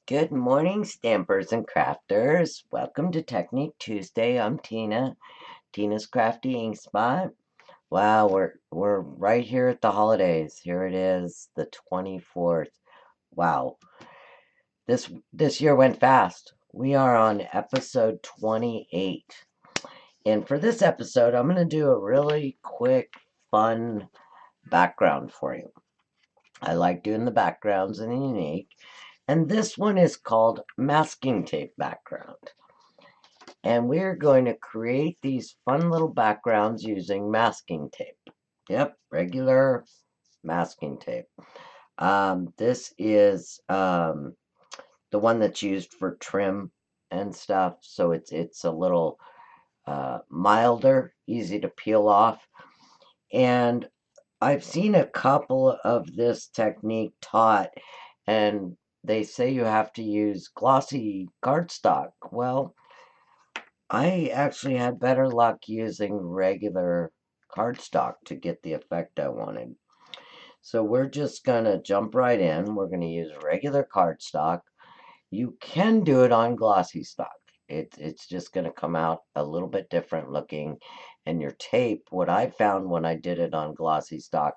Good morning, stampers and crafters. Welcome to Technique Tuesday. I'm Tina, Tina's Crafty Ink Spot. Wow, we're right here at the holidays. Here it is, the 24th. Wow, this year went fast. We are on episode 28. And for this episode, I'm going to do a really quick, fun background for you. I like doing the backgrounds and unique. And this one is called masking tape background. And we're going to create these fun little backgrounds using masking tape. Yep, regular masking tape. This is the one that's used for trim and stuff, so it's a little milder, easy to peel off. And I've seen a couple of this technique taught, and they say you have to use glossy cardstock. Well, I actually had better luck using regular cardstock to get the effect I wanted. So we're just gonna jump right in. We're gonna use regular cardstock. You can do it on glossy stock. It's just gonna come out a little bit different looking. And your tape, what I found when I did it on glossy stock,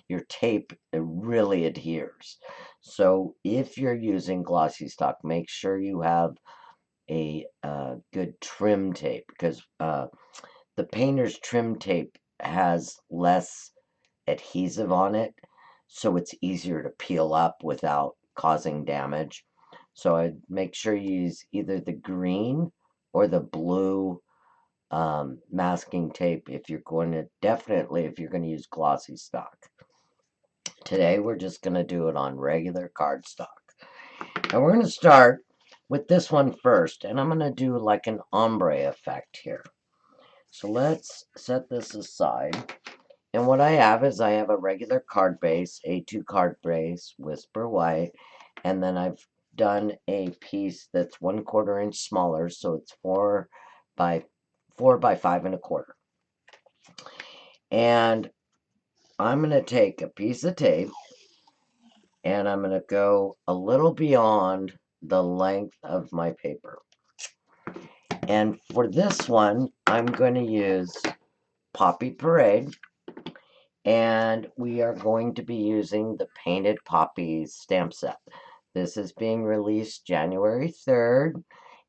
your tape it really adheres. So if you're using glossy stock, make sure you have a good trim tape because the painter's trim tape has less adhesive on it, so it's easier to peel up without causing damage. So I'd make sure you use either the green or the blue masking tape if you're going to, definitely if you're going to use glossy stock. Today we're just going to do it on regular cardstock. And we're going to start with this one first, and I'm going to do like an ombre effect here. So let's set this aside. And what I have is I have a regular card base, A2 card base, Whisper White, and then I've done a piece that's 1/4 inch smaller, so it's 4 by 5 1/4. And I'm going to take a piece of tape and I'm going to go a little beyond the length of my paper. And for this one, I'm going to use Poppy Parade. And we are going to be using the Painted Poppies stamp set. This is being released January 3rd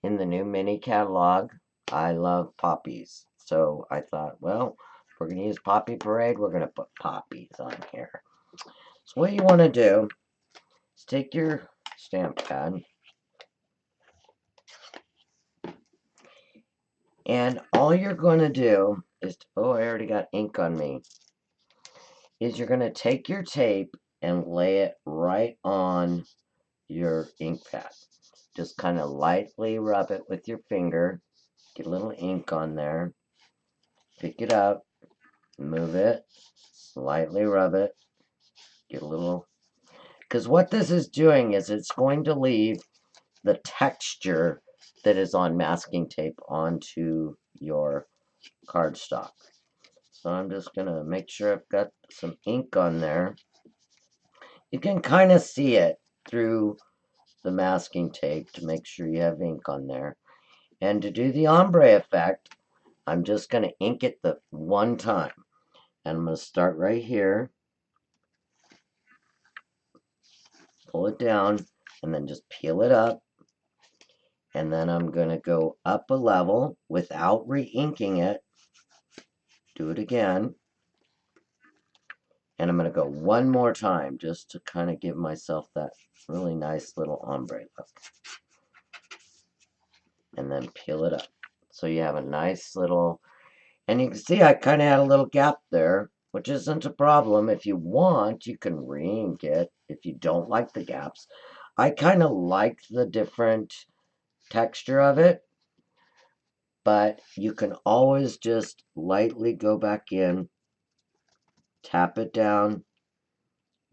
in the new mini catalog. I love poppies. So I thought, well, if we're going to use Poppy Parade, we're going to put poppies on here. So what you want to do is take your stamp pad and all you're going to do is, oh, I already got ink on me, is you're going to take your tape and lay it right on your ink pad. Just kind of lightly rub it with your finger, get a little ink on there, pick it up, move it, lightly rub it, get a little, because what this is doing is it's going to leave the texture that is on masking tape onto your cardstock. So I'm just going to make sure I've got some ink on there. You can kind of see it through the masking tape to make sure you have ink on there. And to do the ombre effect, I'm just going to ink it the one time. And I'm going to start right here, pull it down, and then just peel it up. And then I'm going to go up a level without re-inking it. Do it again. And I'm going to go one more time just to kind of give myself that really nice little ombre look. And then peel it up. So you have a nice little, and you can see I kind of had a little gap there, which isn't a problem. If you want, you can re-ink it if you don't like the gaps. I kind of like the different texture of it, but you can always just lightly go back in, tap it down,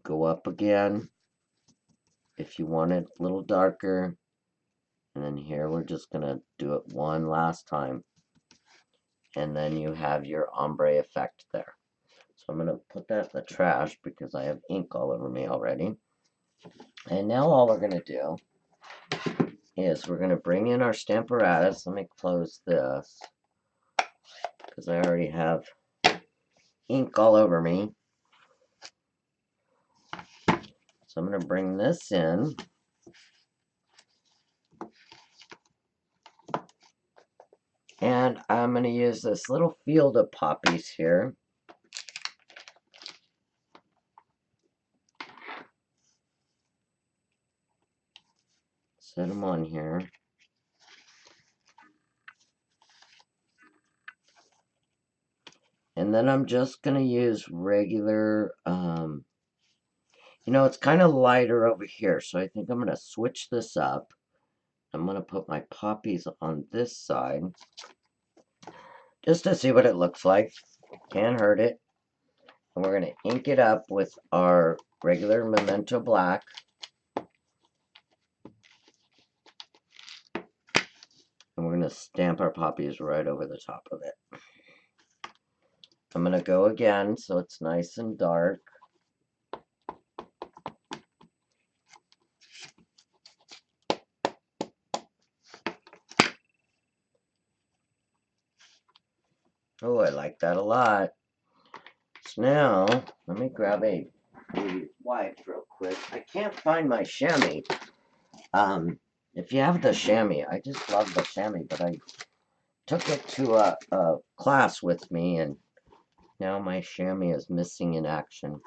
go up again if you want it a little darker. And then here we're just going to do it one last time. And then you have your ombre effect there. So I'm going to put that in the trash because I have ink all over me already. And now all we're going to do is we're going to bring in our Stamparatus. Let me close this because I already have ink all over me. So I'm going to bring this in. And I'm going to use this little field of poppies here. Set them on here. And then I'm just going to use regular, you know, it's kind of lighter over here. So I think I'm going to switch this up. I'm going to put my poppies on this side. Just to see what it looks like. Can't hurt it. And we're going to ink it up with our regular Memento Black. And we're going to stamp our poppies right over the top of it. I'm going to go again so it's nice and dark. Oh, I like that a lot. So now, let me grab a wipe real quick. I can't find my chamois. If you have the chamois, I just love the chamois, but I took it to a class with me, and now my chamois is missing in action.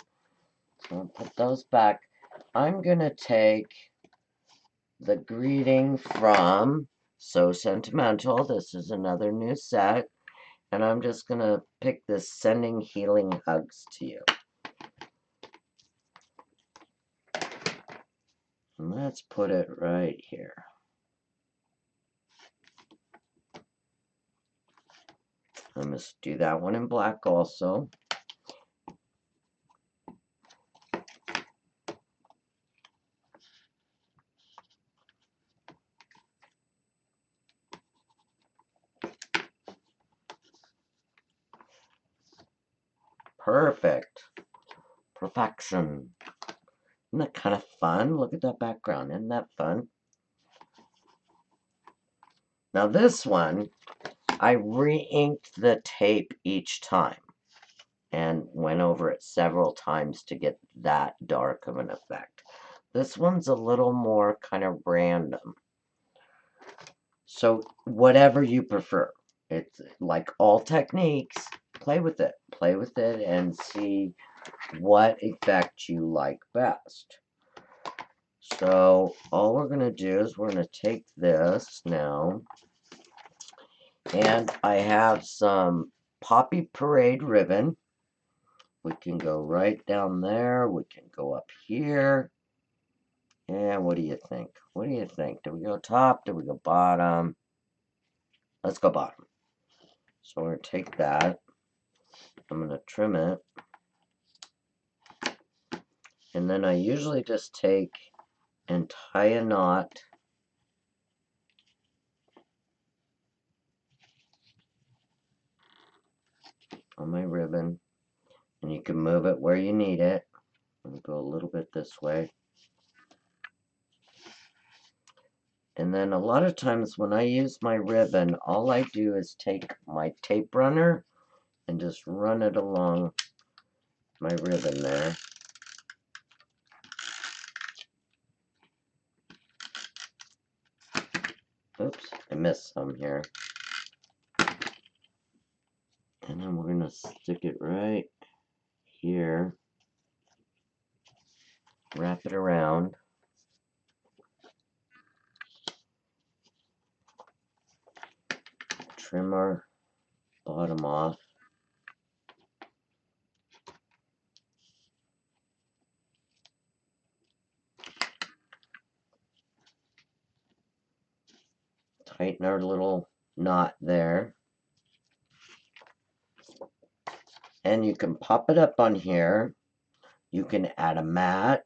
So I'll put those back. I'm going to take the greeting from So Sentimental. This is another new set. And I'm just going to pick this Sending Healing Hugs to You. And let's put it right here. I must do that one in black also. Perfect. Perfection. Isn't that kind of fun? Look at that background. Isn't that fun? Now this one, I re-inked the tape each time and went over it several times to get that dark of an effect. This one's a little more kind of random. So whatever you prefer. It's like all techniques, play with it. Play with it and see what effect you like best. So all we're going to do is we're going to take this now, and I have some Poppy Parade ribbon. We can go right down there. We can go up here. And what do you think? What do you think? Do we go top? Do we go bottom? Let's go bottom. So we're going to take that. I'm going to trim it. And then I usually just take and tie a knot on my ribbon. And you can move it where you need it. I'm going to go a little bit this way. And then a lot of times when I use my ribbon, all I do is take my tape runner and just run it along my ribbon there. Oops, I missed some here. And then we're going to stick it right here. Wrap it around. Trim our bottom off. Tighten our little knot there. And you can pop it up on here. You can add a mat,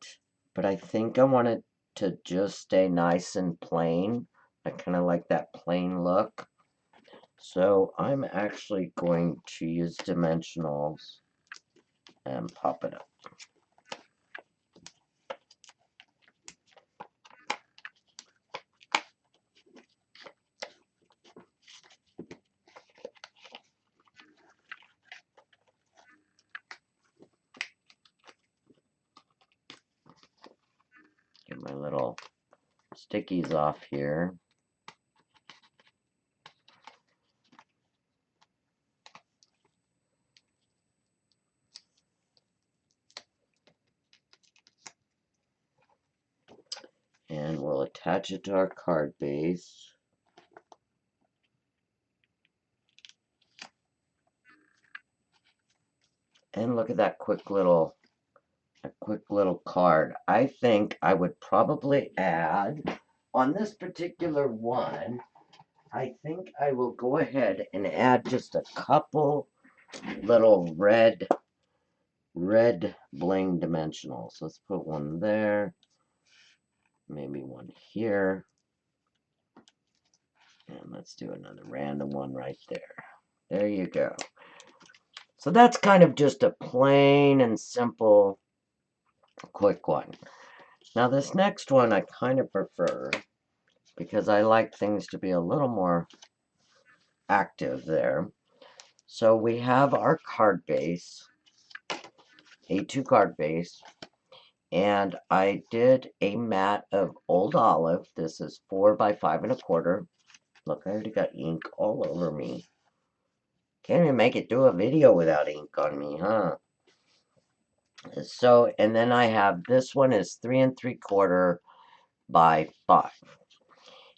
but I think I want it to just stay nice and plain. I kind of like that plain look. So I'm actually going to use dimensionals and pop it up. stickies off here. And we'll attach it to our card base. And look at that quick little card. I think I would probably add, on this particular one, I think I will go ahead and add just a couple little red bling dimensionals. Let's put one there, maybe one here, and let's do another random one right there. There you go. So that's kind of just a plain and simple quick one. Now this next one I kind of prefer because I like things to be a little more active there. So we have our card base, A2 card base, and I did a mat of Old Olive. This is 4 by 5 1/4. Look, I already got ink all over me. Can't even make it do a video without ink on me, huh? So, and then I have, this one is 3 3/4 by 5.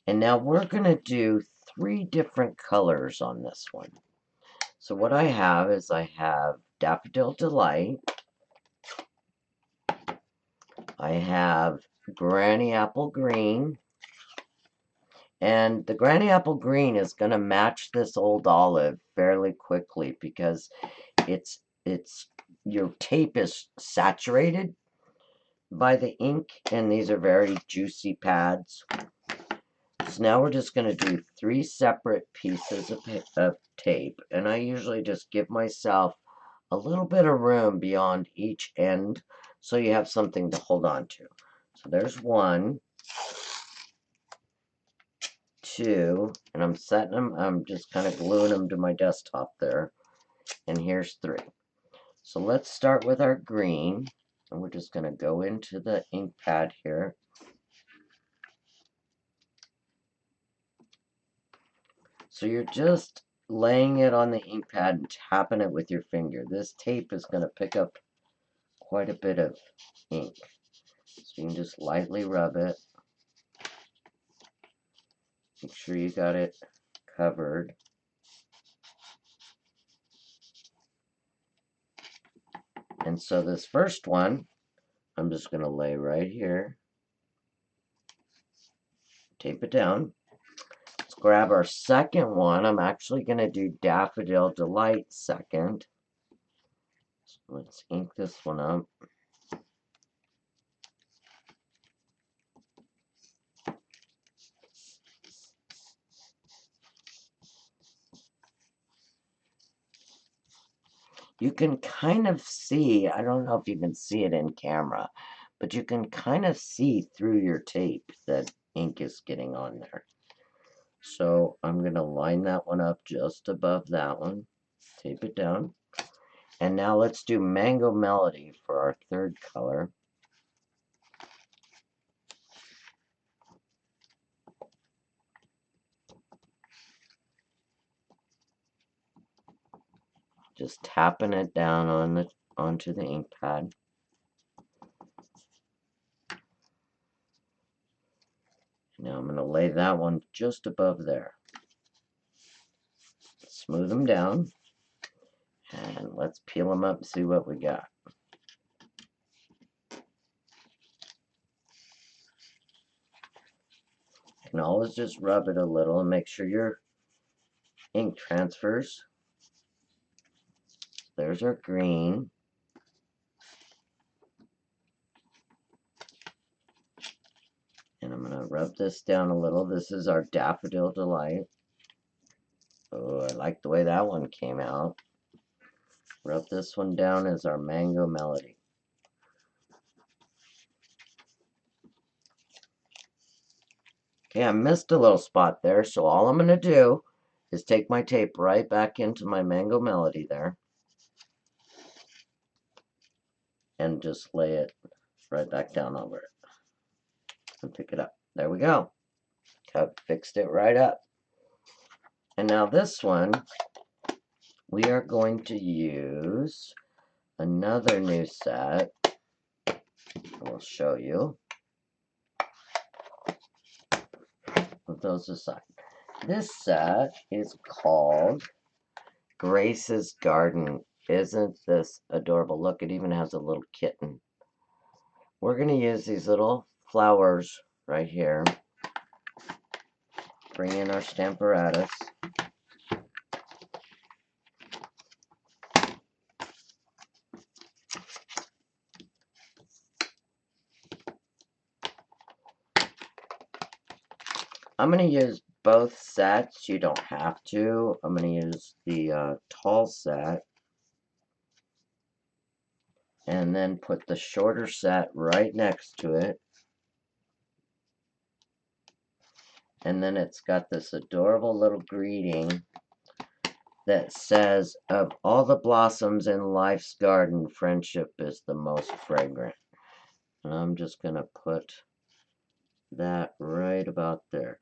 And now we're going to do 3 different colors on this one. So what I have is I have Daffodil Delight. I have Granny Apple Green. And the Granny Apple Green is going to match this Old Olive fairly quickly because it's your tape is saturated by the ink, and these are very juicy pads. So now we're just going to do 3 separate pieces of tape, and I usually just give myself a little bit of room beyond each end so you have something to hold on to. So there's 1, 2, and I'm setting them, I'm just kind of gluing them to my desktop there, and here's 3. So let's start with our green, and we're just going to go into the ink pad here. So you're just laying it on the ink pad and tapping it with your finger. This tape is going to pick up quite a bit of ink. So you can just lightly rub it. Make sure you got it covered. And so this first one, I'm just going to lay right here. Tape it down. Let's grab our second one. I'm actually going to do Daffodil Delight second. So let's ink this one up. You can kind of see, I don't know if you can see it in camera, but you can kind of see through your tape that ink is getting on there. So I'm going to line that one up just above that one, tape it down. And now let's do Mango Melody for our third color. Just tapping it down on onto the ink pad. Now I'm going to lay that one just above there. Smooth them down. And let's peel them up and see what we got. You can always just rub it a little and make sure your ink transfers. There's our green. And I'm going to rub this down a little. This is our Daffodil Delight. Oh, I like the way that one came out. Rub this one down as our Mango Melody. Okay, I missed a little spot there, so all I'm going to do is take my tape right back into my Mango Melody there and just lay it right back down over it and pick it up. There we go. I've fixed it right up. And now this one, we are going to use another new set. We'll show you. Put those aside. This set is called Grace's Garden. Isn't this adorable? Look, it even has a little kitten. We're going to use these little flowers right here. Bring in our stamparatus. I'm going to use both sets. You don't have to. I'm going to use the tall set. And then put the shorter set right next to it. And then it's got this adorable little greeting that says, "Of all the blossoms in life's garden, friendship is the most fragrant." And I'm just going to put that right about there.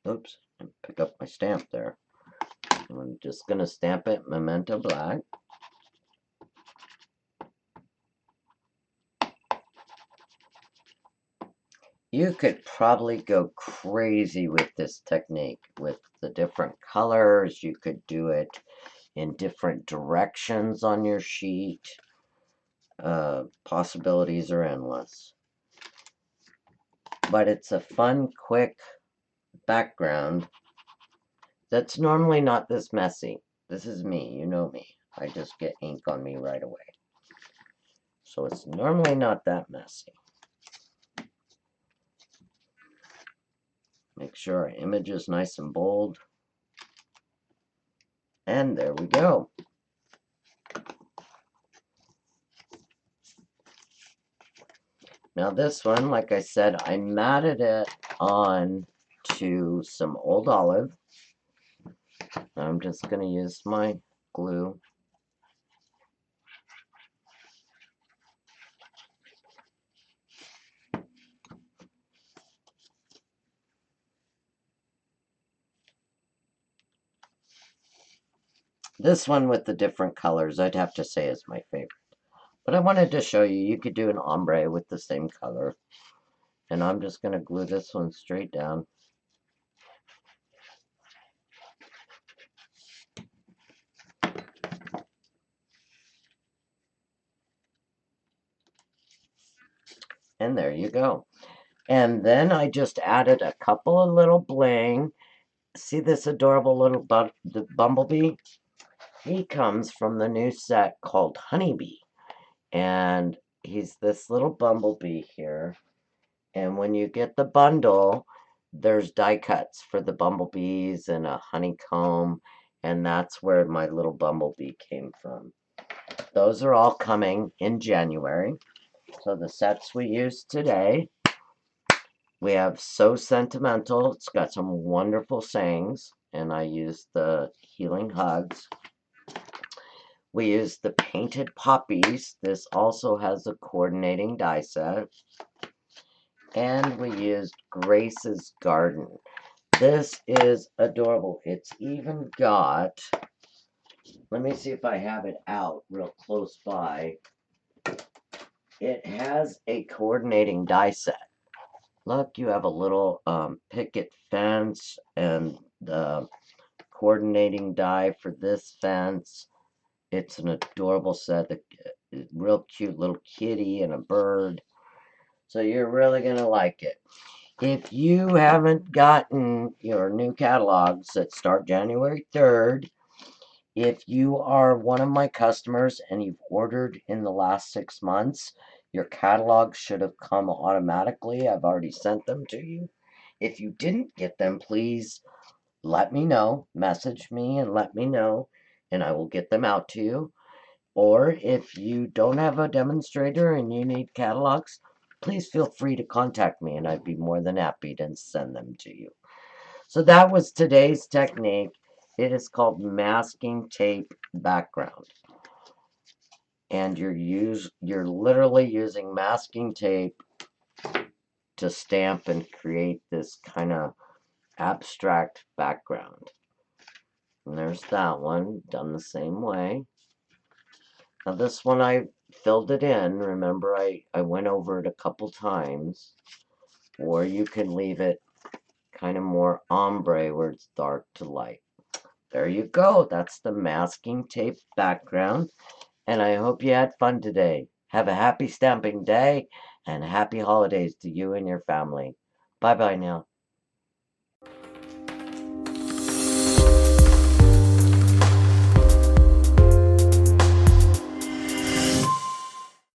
Oops, I pick up my stamp there. I'm just going to stamp it Memento Black. You could probably go crazy with this technique with the different colors. You could do it in different directions on your sheet. Possibilities are endless. But it's a fun, quick background that's normally not this messy. This is me, you know me. I just get ink on me right away. So it's normally not that messy. Make sure our image is nice and bold. And there we go. Now this one, like I said, I matted it on to some old olive. I'm just going to use my glue. This one with the different colors, I'd have to say is my favorite. But I wanted to show you, you could do an ombre with the same color. And I'm just going to glue this one straight down. And there you go. And then I just added a couple of little bling. See this adorable little bumblebee? He comes from the new set called Honeybee. And he's this little bumblebee here. And when you get the bundle, there's die cuts for the bumblebees and a honeycomb. And that's where my little bumblebee came from. Those are all coming in January. So the sets we use today, we have So Sentimental. It's got some wonderful sayings. And I used the Healing Hugs. We used the Painted Poppies. This also has a coordinating die set. And we used Grace's Garden. This is adorable. It's even got, let me see if I have it out real close by. It has a coordinating die set. Look, you have a little picket fence and the coordinating die for this fence. It's an adorable set. A real cute little kitty and a bird. So you're really going to like it. If you haven't gotten your new catalogs that start January 3rd, if you are one of my customers and you've ordered in the last 6 months, your catalog should have come automatically. I've already sent them to you. If you didn't get them, please let me know. Message me and let me know, and I will get them out to you. Or if you don't have a demonstrator and you need catalogs, please feel free to contact me, and I'd be more than happy to send them to you. So that was today's technique. It is called masking tape background. and you're literally using masking tape to stamp and create this kind of abstract background. And there's that one, done the same way. Now this one I filled it in. Remember, I went over it a couple times. Or you can leave it kind of more ombre where it's dark to light. There you go. That's the masking tape background. And I hope you had fun today. Have a happy stamping day and happy holidays to you and your family. Bye bye now.